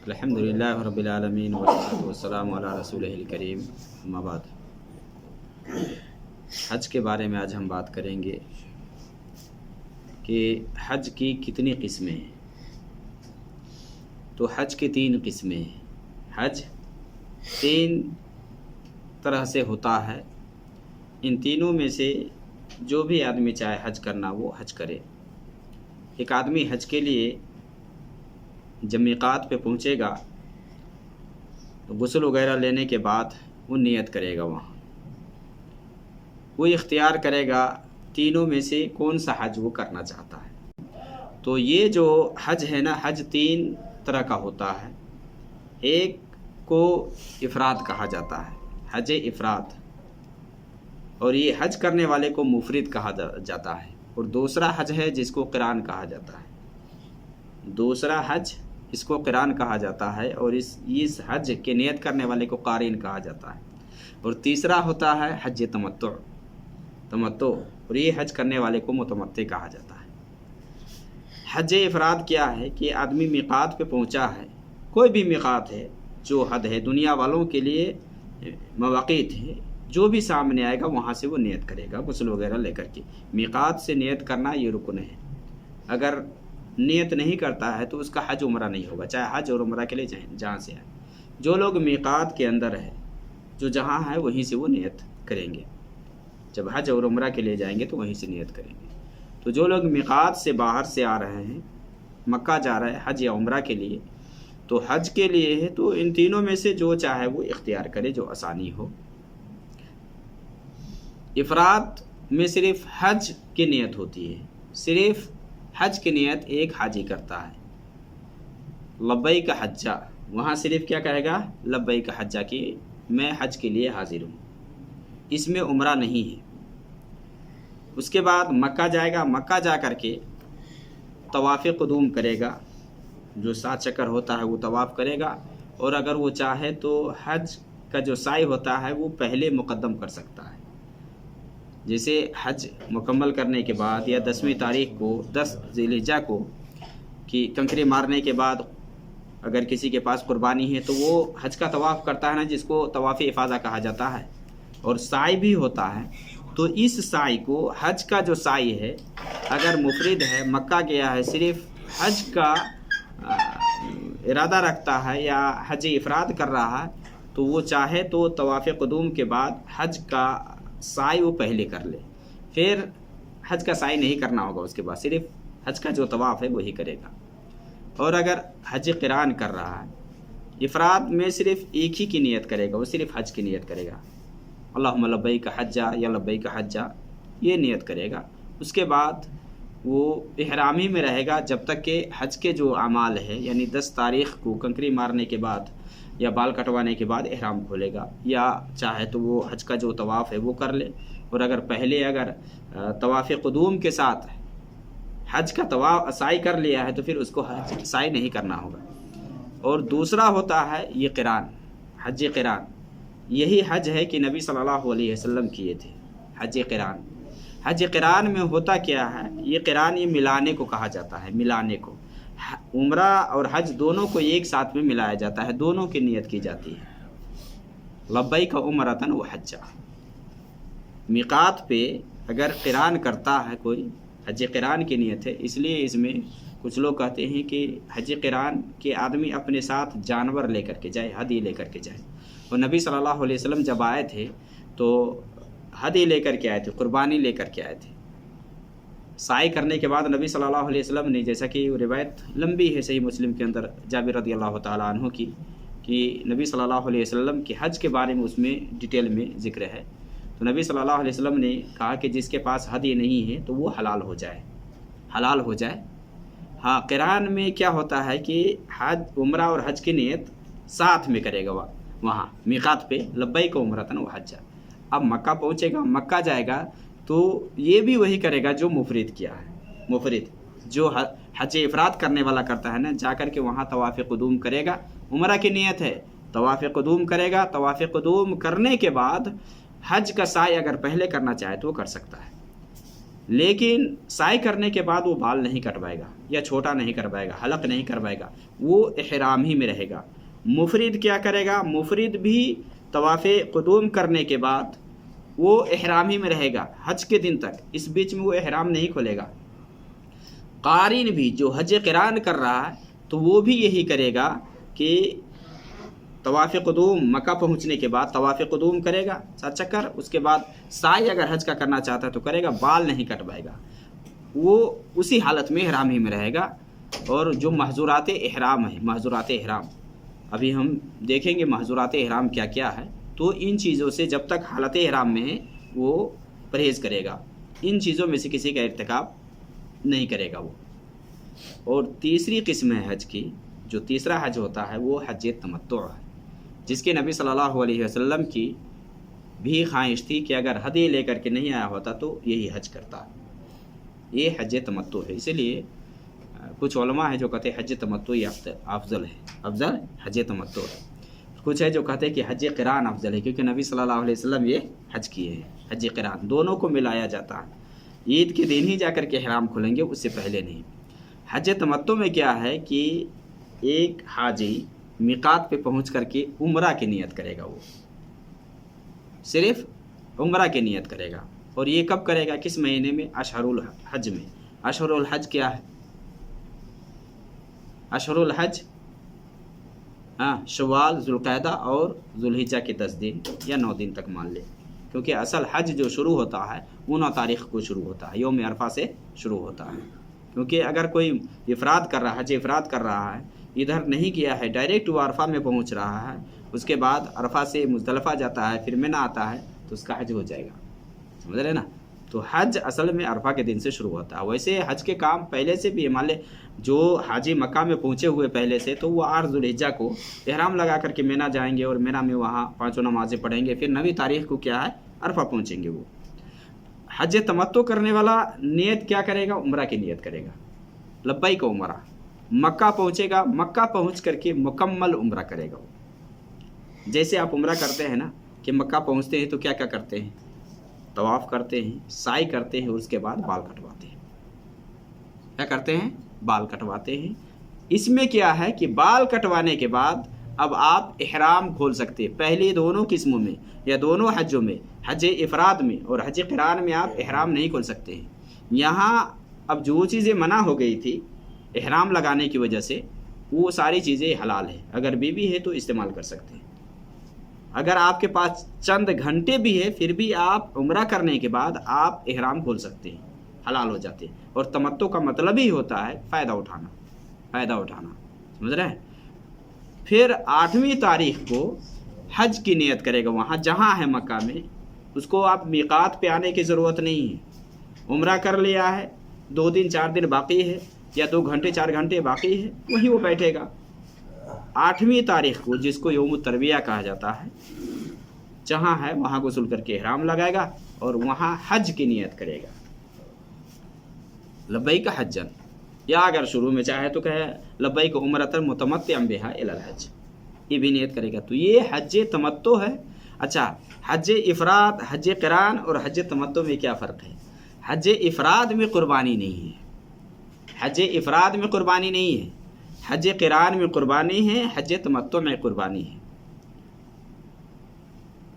الحمدللہ رب العالمین والصلاۃ والسلام علی رسولہ الکریم، اما بعد۔ حج کے بارے میں آج ہم بات کریں گے کہ حج کی کتنی قسمیں ہیں۔ تو حج کی 3 قسمیں ہیں۔ حج 3 طرح سے ہوتا ہے۔ ان تینوں میں سے جو بھی آدمی چاہے حج کرنا وہ حج کرے۔ ایک آدمی حج کے لیے جب میقات پہ پہنچے گا تو غسل وغیرہ لینے کے بعد وہ نیت کرے گا، وہاں وہ اختیار کرے گا تینوں میں سے کون سا حج وہ کرنا چاہتا ہے۔ تو یہ جو حج ہے نا، حج 3 طرح کا ہوتا ہے۔ ایک کو افراد کہا جاتا ہے، حج افراد، اور یہ حج کرنے والے کو مفرد کہا جاتا ہے۔ اور دوسرا حج ہے جس کو قران کہا جاتا ہے۔ دوسرا حج اس کو قران کہا جاتا ہے، اور اس حج کے نیت کرنے والے کو قارن کہا جاتا ہے۔ اور تیسرا ہوتا ہے حج تمتع، اور یہ حج کرنے والے کو متمتع کہا جاتا ہے۔ حج افراد کیا ہے کہ آدمی میقات پہ پہنچا ہے، کوئی بھی میقات ہے جو حد ہے دنیا والوں کے لیے مواقیت ہے، جو بھی سامنے آئے گا وہاں سے وہ نیت کرے گا غسل وغیرہ لے کر کے۔ میقات سے نیت کرنا یہ رکن ہے۔ اگر نیت نہیں کرتا ہے تو اس کا حج عمرہ نہیں ہوگا، چاہے حج اور عمرہ کے لیے جہاں سے ہے۔ جو لوگ میقات کے اندر ہے، جو جہاں ہے وہیں سے وہ نیت کریں گے۔ جب حج اور عمرہ کے لیے جائیں گے تو وہیں سے نیت کریں گے۔ تو جو لوگ میقات سے باہر سے آ رہے ہیں، مکہ جا رہے ہیں حج یا عمرہ کے لیے، تو حج کے لیے ہے تو ان تینوں میں سے جو چاہے وہ اختیار کرے، جو آسانی ہو۔ افراد میں صرف حج کی نیت ہوتی ہے، صرف حج کی نیت ایک حاجی کرتا ہے، لبیک حجہ، وہاں صرف کیا کہے گا؟ لبیک حجہ، کہ میں حج کے لیے حاضر ہوں، اس میں عمرہ نہیں ہے۔ اس کے بعد مکہ جائے گا، مکہ جا کر کے طواف قدوم کرے گا، جو 7 چکر ہوتا ہے وہ طواف کرے گا۔ اور اگر وہ چاہے تو حج کا جو سعی ہوتا ہے وہ پہلے مقدم کر سکتا ہے۔ جیسے حج مکمل کرنے کے بعد یا 10ویں تاریخ کو، 10 ذی الحجہ کو، کہ کنکری مارنے کے بعد اگر کسی کے پاس قربانی ہے تو وہ حج کا طواف کرتا ہے نا، جس کو طواف افاضہ کہا جاتا ہے، اور سعی بھی ہوتا ہے۔ تو اس سعی کو، حج کا جو سعی ہے، اگر مفرد ہے، مکہ گیا ہے، صرف حج کا ارادہ رکھتا ہے یا حج افراد کر رہا ہے، تو وہ چاہے تو طواف قدوم کے بعد حج کا سعی وہ پہلے کر لے، پھر حج کا سعی نہیں کرنا ہوگا، اس کے بعد صرف حج کا جو طواف ہے وہی کرے گا۔ اور اگر حج قران کر رہا ہے، افراد میں صرف ایک ہی کی نیت کرے گا، وہ صرف حج کی نیت کرے گا، اللہم لبیک حجہ یا لبیک حجہ، یہ نیت کرے گا۔ اس کے بعد وہ احرامی میں رہے گا جب تک کہ حج کے جو اعمال ہے، یعنی 10 تاریخ کو کنکری مارنے کے بعد یا بال کٹوانے کے بعد احرام کھولے گا، یا چاہے تو وہ حج کا جو طواف ہے وہ کر لے۔ اور اگر پہلے طواف قدوم کے ساتھ حج کا طواف سعی کر لیا ہے تو پھر اس کو حج سعی نہیں کرنا ہوگا۔ اور دوسرا ہوتا ہے یہ قران، حج قران۔ یہی حج ہے کہ نبی صلی اللہ علیہ وسلم کیے تھے، حج قران۔ حج قران میں ہوتا کیا ہے؟ یہ قران یہ ملانے کو کہا جاتا ہے، ملانے کو۔ عمرہ اور حج دونوں کو ایک ساتھ میں ملایا جاتا ہے، دونوں کی نیت کی جاتی ہے، لبیک عمرۃ و حجہ۔ میقات پہ اگر قران کرتا ہے کوئی، حج قران کی نیت ہے، اس لیے اس میں کچھ لوگ کہتے ہیں کہ حج قران کے آدمی اپنے ساتھ جانور لے کر کے جائے، ہدی لے کر کے جائے۔ اور نبی صلی اللہ علیہ وسلم جب آئے تھے تو ہدی لے کر کے آئے تھے، قربانی لے کر کے آئے تھے۔ سعی کرنے کے بعد نبی صلی اللہ علیہ وسلم نے، جیسا کہ روایت لمبی ہے صحیح مسلم کے اندر جابر رضی اللہ تعالیٰ عنہ کی، کہ نبی صلی اللہ علیہ وسلم کے حج کے بارے میں اس میں ڈیٹیل میں ذکر ہے۔ تو نبی صلی اللہ علیہ وسلم نے کہا کہ جس کے پاس ہدی نہیں ہے تو وہ حلال ہو جائے، حلال ہو جائے۔ ہاں، قران میں کیا ہوتا ہے کہ حج، عمرہ اور حج کی نیت ساتھ میں کرے گا، وہاں میقات پہ لبیک عمرۃ و حجہ۔ اب مکہ پہنچے گا، مکہ جائے گا تو یہ بھی وہی کرے گا جو مفرد کیا ہے۔ مفرد جو حج افراد کرنے والا کرتا ہے نا، جا کر کے وہاں طواف قدوم کرے گا، عمرہ کی نیت ہے، طواف قدوم کرے گا۔ طواف قدوم کرنے کے بعد حج کا سعی اگر پہلے کرنا چاہے تو وہ کر سکتا ہے، لیکن سعی کرنے کے بعد وہ بال نہیں کٹوائے گا یا چھوٹا نہیں کروائے گا، حلق نہیں کروائے گا، وہ احرام ہی میں رہے گا۔ مفرد کیا کرے گا؟ مفرد بھی طواف قدوم کرنے کے بعد وہ احرام ہی میں رہے گا حج کے دن تک، اس بیچ میں وہ احرام نہیں کھولے گا۔ قارن بھی جو حج قران کر رہا ہے تو وہ بھی یہی کرے گا کہ طواف قدوم مکہ پہنچنے کے بعد طواف قدوم کرے گا 7 چکر، اس کے بعد سعی اگر حج کا کرنا چاہتا ہے تو کرے گا، بال نہیں کٹوائے گا، وہ اسی حالت میں احرام ہی میں رہے گا۔ اور جو محظورات احرام ہیں، محظورات احرام ابھی ہم دیکھیں گے محظورات احرام کیا کیا ہے، تو ان چیزوں سے جب تک حالت احرام میں ہے وہ پرہیز کرے گا، ان چیزوں میں سے کسی کا ارتکاب نہیں کرے گا وہ۔ اور تیسری قسم ہے حج کی، جو تیسرا حج ہوتا ہے وہ حج تمتع ہے، جس کے نبی صلی اللہ علیہ وسلم کی بھی خواہش تھی کہ اگر ہدی لے کر کے نہیں آیا ہوتا تو یہی حج کرتا۔ یہ حج تمتع ہے، اسی لیے کچھ علماء ہیں جو کہتے ہیں حج تمتع افضل ہے، افضل حج تمتع ہے۔ کچھ ہے جو کہتے ہیں کہ حج قران افضل ہے، کیونکہ نبی صلی اللہ علیہ وسلم یہ حج کیے ہیں، حج قران دونوں کو ملایا جاتا ہے۔ عید کے دن ہی جا کر کے احرام کھولیں گے، اس سے پہلے نہیں۔ حج تمتع میں کیا ہے کہ ایک حاجی میقات پہ پہنچ کر کے عمرہ کی نیت کرے گا، وہ صرف عمرہ کی نیت کرے گا۔ اور یہ کب کرے گا؟ کس مہینے میں؟ اشہر الحج میں۔ اشہر الحج کیا ہے؟ اشہر الحج شوال، ذوالقعدہ اور ذوالحجہ کے 10 دن یا 9 دن تک مان لے، کیونکہ اصل حج جو شروع ہوتا ہے 9 تاریخ کو شروع ہوتا ہے، یوم عرفہ سے شروع ہوتا ہے۔ کیونکہ اگر کوئی افراد کر رہا ہے، حج افراد کر رہا ہے، ادھر نہیں کیا ہے، ڈائریکٹ وہ عرفہ میں پہنچ رہا ہے، اس کے بعد عرفہ سے مزدلفہ جاتا ہے، پھر منی آتا ہے، تو اس کا حج ہو جائے گا، سمجھ رہے نا؟ تو حج اصل میں عرفہ کے دن سے شروع ہوتا ہے۔ ویسے حج کے کام پہلے سے بھی، مان لے جو حاجی مکہ میں پہنچے ہوئے پہلے سے، تو وہ 8 ذوالحجہ کو احرام لگا کر کے منی جائیں گے اور منی میں وہاں 5 نمازیں پڑھیں گے، پھر 9 تاریخ کو کیا ہے؟ عرفہ پہنچیں گے وہ۔ حج تمتع کرنے والا نیت کیا کرے گا؟ عمرہ کی نیت کرے گا، لبیک عمرہ۔ مکہ پہنچے گا، مکہ پہنچ کر کے مکمل عمرہ کرے گا وہ۔ جیسے آپ عمرہ کرتے ہیں نا، کہ مکہ پہنچتے ہیں تو کیا کیا کرتے ہیں؟ طواف کرتے ہیں، سعی کرتے ہیں، اور اس کے بعد بال کٹواتے ہیں۔ کیا کرتے ہیں؟ بال کٹواتے ہیں۔ اس میں کیا ہے کہ بال کٹوانے کے بعد اب آپ احرام کھول سکتے ہیں۔ پہلے دونوں قسموں میں یا دونوں حجوں میں، حج افراد میں اور حج قران میں آپ احرام نہیں کھول سکتے ہیں۔ یہاں اب جو چیزیں منع ہو گئی تھی احرام لگانے کی وجہ سے، وہ ساری چیزیں حلال ہیں، اگر بیوی ہے تو استعمال کر سکتے ہیں۔ اگر آپ کے پاس چند گھنٹے بھی ہے، پھر بھی آپ عمرہ کرنے کے بعد آپ احرام کھول سکتے ہیں، حلال ہو جاتے ہیں۔ اور تمتع کا مطلب ہی ہوتا ہے فائدہ اٹھانا، فائدہ اٹھانا، سمجھ رہے ہیں؟ پھر 8ویں تاریخ کو حج کی نیت کرے گا، وہاں جہاں ہے مکہ میں، اس کو آپ میقات پہ آنے کی ضرورت نہیں ہے۔ عمرہ کر لیا ہے، 2 دن 4 دن باقی ہے، یا 2 گھنٹے 4 گھنٹے باقی ہے، وہیں وہ بیٹھے گا۔ 8ویں تاریخ کو، جس کو یوم الترویہ کہا جاتا ہے، جہاں ہے وہاں غسل کر کے احرام لگائے گا اور وہاں حج کی نیت کرے گا، لبیک حجن، یا اگر شروع میں چاہے تو کہے لبیک عمرۃ متمتعا بہا الی الحج، یہ بھی نیت کرے گا۔ تو یہ حج تمتع ہے۔ اچھا، حج افراد، حج قران اور حج تمتع میں کیا فرق ہے؟ حج افراد میں قربانی نہیں ہے، حج افراد میں قربانی نہیں ہے، حج قران میں قربانی ہے، حج تمتع میں قربانی ہے۔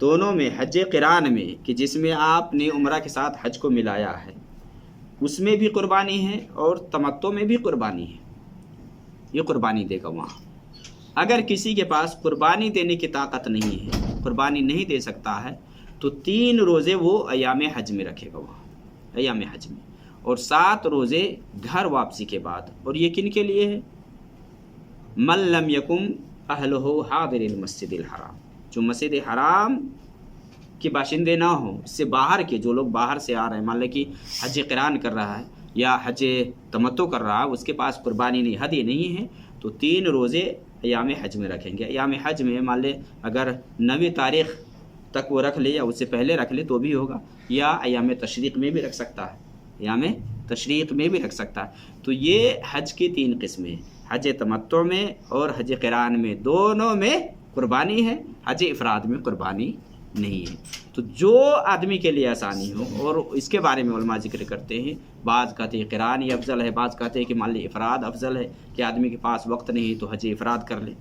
دونوں میں، حج قران میں کہ جس میں آپ نے عمرہ کے ساتھ حج کو ملایا ہے، اس میں بھی قربانی ہے، اور تمتع میں بھی قربانی ہے، یہ قربانی دے گا وہاں۔ اگر کسی کے پاس قربانی دینے کی طاقت نہیں ہے، قربانی نہیں دے سکتا ہے، تو 3 روزے وہ ایام حج میں رکھے گا وہاں، ایام حج میں، اور 7 روزے گھر واپسی کے بعد۔ اور یہ کن کے لیے ہے؟ من لم یکن اہلہ حاضر المسجد الحرام، جو مسجد حرام کے باشندے نہ ہوں، اس سے باہر کے، جو لوگ باہر سے آ رہے ہیں، مان لیں کہ حج قران کر رہا ہے یا حج تمتع کر رہا ہے، اس کے پاس قربانی نہیں، ہدی نہیں ہے، تو 3 روزے ایام حج میں رکھیں گے۔ ایام حج میں مان لے اگر 9 تاریخ تک وہ رکھ لے یا اس سے پہلے رکھ لے تو بھی ہوگا، یا ایام تشریق میں بھی رکھ سکتا ہے، ایام تشریق میں بھی رکھ سکتا ہے۔ تو یہ حج کی 3 قسمیں، حج تمتع میں اور حج قران میں، دونوں میں قربانی ہے، حج افراد میں قربانی نہیں ہے۔ تو جو آدمی کے لیے آسانی ہو، اور اس کے بارے میں علماء ذکر کرتے ہیں، بعض کہتے ہیں قران ہی افضل ہے، بعض کہتے ہیں کہ مان لی افراد افضل ہے، کہ آدمی کے پاس وقت نہیں تو حج افراد کر لے،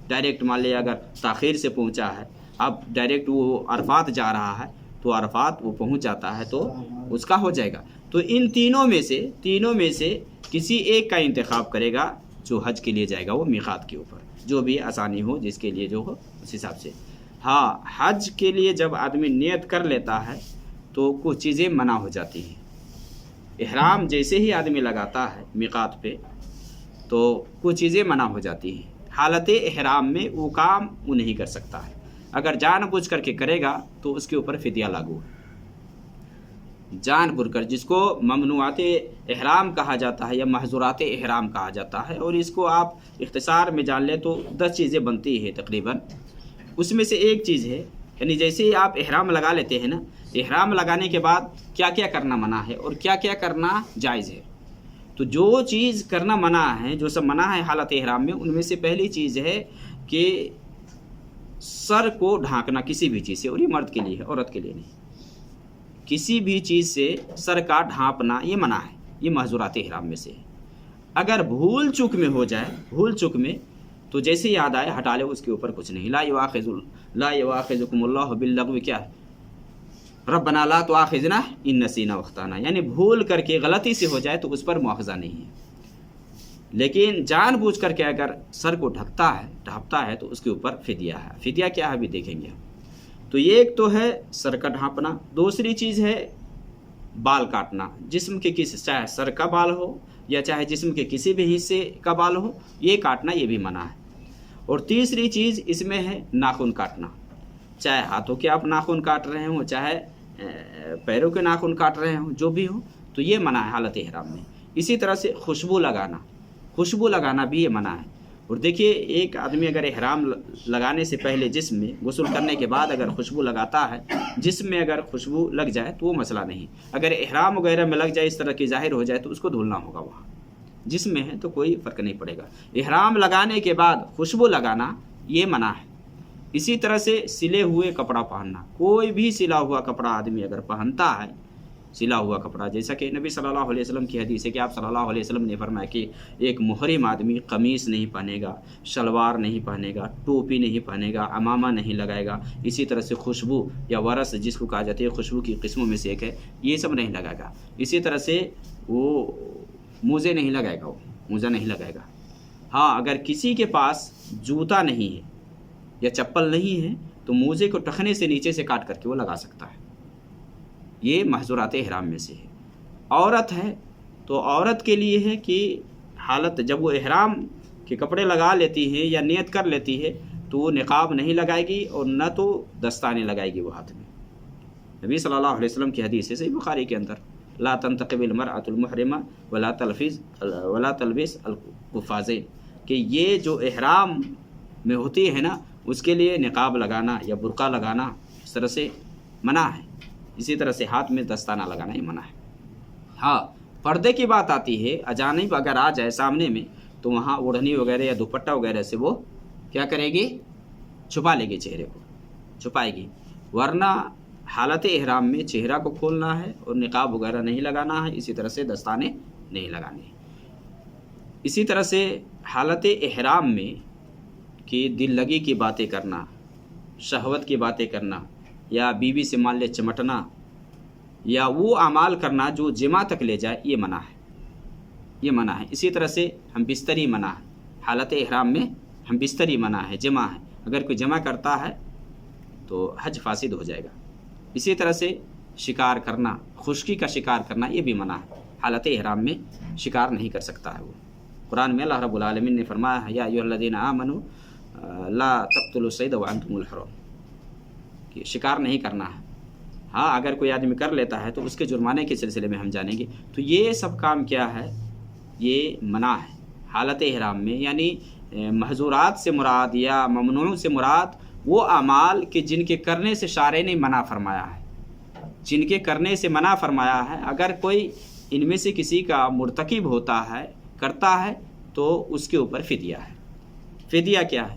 ڈائریکٹ مان لیا اگر تاخیر سے پہنچا ہے، اب ڈائریکٹ وہ عرفات جا رہا ہے تو عرفات وہ پہنچ جاتا ہے تو اس کا ہو جائے گا۔ تو ان تینوں میں سے کسی ایک کا انتخاب کرے گا جو حج کے لیے جائے گا، وہ میقات کے اوپر جو بھی آسانی ہو، جس کے لیے جو ہو اس حساب سے۔ ہاں، حج کے لیے جب آدمی نیت کر لیتا ہے تو کچھ چیزیں منع ہو جاتی ہیں۔ احرام جیسے ہی آدمی لگاتا ہے میقات پہ تو کچھ چیزیں منع ہو جاتی ہیں۔ حالت احرام میں وہ کام وہ نہیں کر سکتا ہے، اگر جان بوجھ کر کے کرے گا تو اس کے اوپر فدیہ لاگو ہے۔ جان بوجھ کر، جس کو ممنوعات احرام کہا جاتا ہے یا محظورات احرام کہا جاتا ہے، اور اس کو آپ اختصار میں جان لیں تو 10 چیزیں بنتی ہیں تقریباً۔ اس میں سے ایک چیز ہے، یعنی جیسے ہی آپ احرام لگا لیتے ہیں نا، احرام لگانے کے بعد کیا کیا کرنا منع ہے اور کیا کیا کرنا جائز ہے۔ تو جو چیز کرنا منع ہے، جو سب منع ہے حالت احرام میں، ان میں سے پہلی چیز ہے کہ سر کو ڈھانکنا کسی بھی چیز سے، اور یہ مرد کے لیے ہے، عورت کے لیے نہیں۔ کسی بھی چیز سے سر کا ڈھانپنا یہ منع ہے، یہ محظورات احرام میں سے ہے۔ اگر بھول چوک میں ہو جائے، بھول چوک میں، تو جیسے یاد آئے ہٹا لے، اس کے اوپر کچھ نہیں۔ لا یؤاخذکم اللہ باللغو، کیا ہے؟ ربنا لا تؤاخذنا ان نسینا واخطانا، یعنی بھول کر کے غلطی سے ہو جائے تو اس پر مواخذہ نہیں ہے۔ لیکن جان بوجھ کر کے اگر سر کو ڈھانپتا ہے تو اس کے اوپر فدیہ ہے۔ فدیہ کیا ہے ابھی دیکھیں گے ہم۔ تو یہ ایک تو ہے سر کا ڈھانپنا، دوسری چیز ہے بال کاٹنا، جسم کے چاہے سر کا بال ہو یا چاہے جسم کے کسی بھی حصے کا بال ہو، یہ کاٹنا یہ بھی منع ہے۔ اور تیسری چیز اس میں ہے ناخن کاٹنا، چاہے ہاتھوں کے آپ ناخن کاٹ رہے ہوں، چاہے پیروں کے ناخن کاٹ رہے ہوں، جو بھی ہو تو یہ منع ہے حالت احرام میں۔ اسی طرح سے خوشبو لگانا بھی یہ منع ہے۔ اور دیکھیے، ایک آدمی اگر احرام لگانے سے پہلے جسم میں غسل کرنے کے بعد اگر خوشبو لگاتا ہے، جسم میں اگر خوشبو لگ جائے تو وہ مسئلہ نہیں۔ اگر احرام وغیرہ میں لگ جائے، اس طرح کی ظاہر ہو جائے تو اس کو دھلنا ہوگا، وہاں جسم میں ہے تو کوئی فرق نہیں پڑے گا۔ احرام لگانے کے بعد خوشبو لگانا یہ منع ہے۔ اسی طرح سے سلے ہوئے کپڑا پہننا، کوئی بھی سلا ہوا کپڑا آدمی اگر پہنتا ہے، سلا ہوا کپڑا، جیسا کہ نبی صلی اللہ علیہ وسلم کی حدیث ہے کہ آپ صلی اللہ علیہ وسلم نے فرمایا کہ ایک محرم آدمی قمیص نہیں پہنے گا، شلوار نہیں پہنے گا، ٹوپی نہیں پہنے گا، عمامہ نہیں لگائے گا، اسی طرح سے خوشبو یا ورس جس کو کہا جاتا ہے، خوشبو کی قسموں میں سے ایک ہے، یہ سب نہیں لگائے گا۔ اسی طرح سے وہ موزے نہیں لگائے گا، وہ موزہ نہیں لگائے گا۔ ہاں، اگر کسی کے پاس جوتا نہیں ہے یا چپل نہیں ہے تو موزے کو ٹخنے سے نیچے سے کاٹ کر کے وہ لگا سکتا ہے، یہ محظورات احرام میں سے ہے۔ عورت ہے تو عورت کے لیے ہے کہ حالت جب وہ احرام کے کپڑے لگا لیتی ہے یا نیت کر لیتی ہے تو وہ نقاب نہیں لگائے گی اور نہ تو دستانے لگائے گی وہ ہاتھ میں۔ نبی صلی اللہ علیہ وسلم کی حدیث ہے صحیح بخاری کے اندر، لا تنتقب المرأة المحرمہ ولا تلبس القفازین، کہ یہ جو احرام میں ہوتی ہے نا، اس کے لیے نقاب لگانا یا برقع لگانا اس طرح سے منع ہے۔ اسی طرح سے ہاتھ میں دستانہ لگانا ہی منع ہے۔ ہاں، پردے کی بات آتی ہے، اجانب اگر آ جائے سامنے میں تو وہاں اوڑھنی وغیرہ یا دوپٹہ وغیرہ سے وہ کیا کرے گی؟ چھپا لے گی، چہرے کو چھپائے گی، ورنہ حالت احرام میں چہرہ کو کھولنا ہے اور نقاب وغیرہ نہیں لگانا ہے، اسی طرح سے دستانے نہیں لگانے ہیں۔ اسی طرح سے حالت احرام میں کہ دل لگی کی باتیں کرنا، شہوت کی باتیں کرنا، یا بیوی سے مان لے چمٹنا، یا وہ اعمال کرنا جو جماع تک لے جائے، یہ منع ہے، یہ منع ہے۔ اسی طرح سے ہم بستری منع ہے، حالت احرام میں ہم بستری منع ہے، جمع ہے، اگر کوئی جمع کرتا ہے تو حج فاسد ہو جائے گا۔ اسی طرح سے شکار کرنا، خشکی کا شکار کرنا، یہ بھی منع ہے، حالت احرام میں شکار نہیں کر سکتا ہے وہ۔ قرآن میں اللہ رب العالمین نے فرمایا ہے، یا ایھا الذین آمنوا لا تقتلوا الصید وانتم الحرم، کہ شکار نہیں کرنا ہے۔ ہاں، اگر کوئی آدمی کر لیتا ہے تو اس کے جرمانے کے سلسلے میں ہم جانیں گے۔ تو یہ سب کام کیا ہے؟ یہ منع ہے حالت احرام میں، یعنی محظورات سے مراد یا ممنوع سے مراد وہ اعمال کہ جن کے کرنے سے شارع نے منع فرمایا ہے، جن کے کرنے سے منع فرمایا ہے۔ اگر کوئی ان میں سے کسی کا مرتکب ہوتا ہے، کرتا ہے، تو اس کے اوپر فدیہ ہے۔ فدیہ کیا ہے؟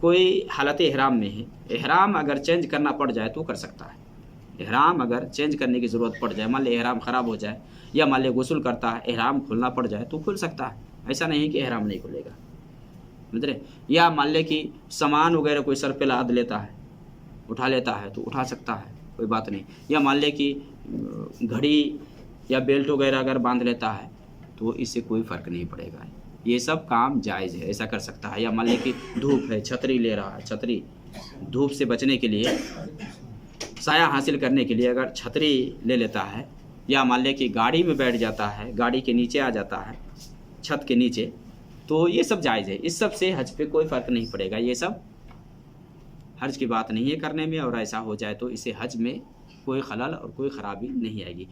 کوئی حالت احرام میں ہے، احرام اگر چینج کرنا پڑ جائے تو کر سکتا ہے۔ احرام اگر چینج کرنے کی ضرورت پڑ جائے، مان لے احرام خراب ہو جائے یا مان لے غسل کرتا ہے احرام کھلنا پڑ جائے تو کھل سکتا ہے، ایسا نہیں کہ احرام نہیں کھلے گا، سمجھ رہے؟ یا مان لے کہ سامان وغیرہ کوئی سر پہ لاد لیتا ہے، اٹھا لیتا ہے تو اٹھا سکتا ہے، کوئی بات نہیں۔ یا مان لے کہ گھڑی یا بیلٹ وغیرہ اگر باندھ لیتا ہے تو اس سے کوئی فرق نہیں پڑے گا، یہ سب کام جائز ہے، ایسا کر سکتا ہے۔ یا مان لے کہ دھوپ ہے، چھتری لے رہا ہے، چھتری دھوپ سے بچنے کے لیے، سایہ حاصل کرنے کے لیے اگر چھتری لے لیتا ہے، یا مان لے کہ گاڑی میں بیٹھ جاتا ہے، گاڑی کے نیچے آ جاتا ہے، چھت کے نیچے، تو یہ سب جائز ہے، اس سب سے حج پہ کوئی فرق نہیں پڑے گا، یہ سب حرج کی بات نہیں ہے کرنے میں، اور ایسا ہو جائے تو اسے حج میں کوئی خلل اور کوئی خرابی نہیں آئے گی۔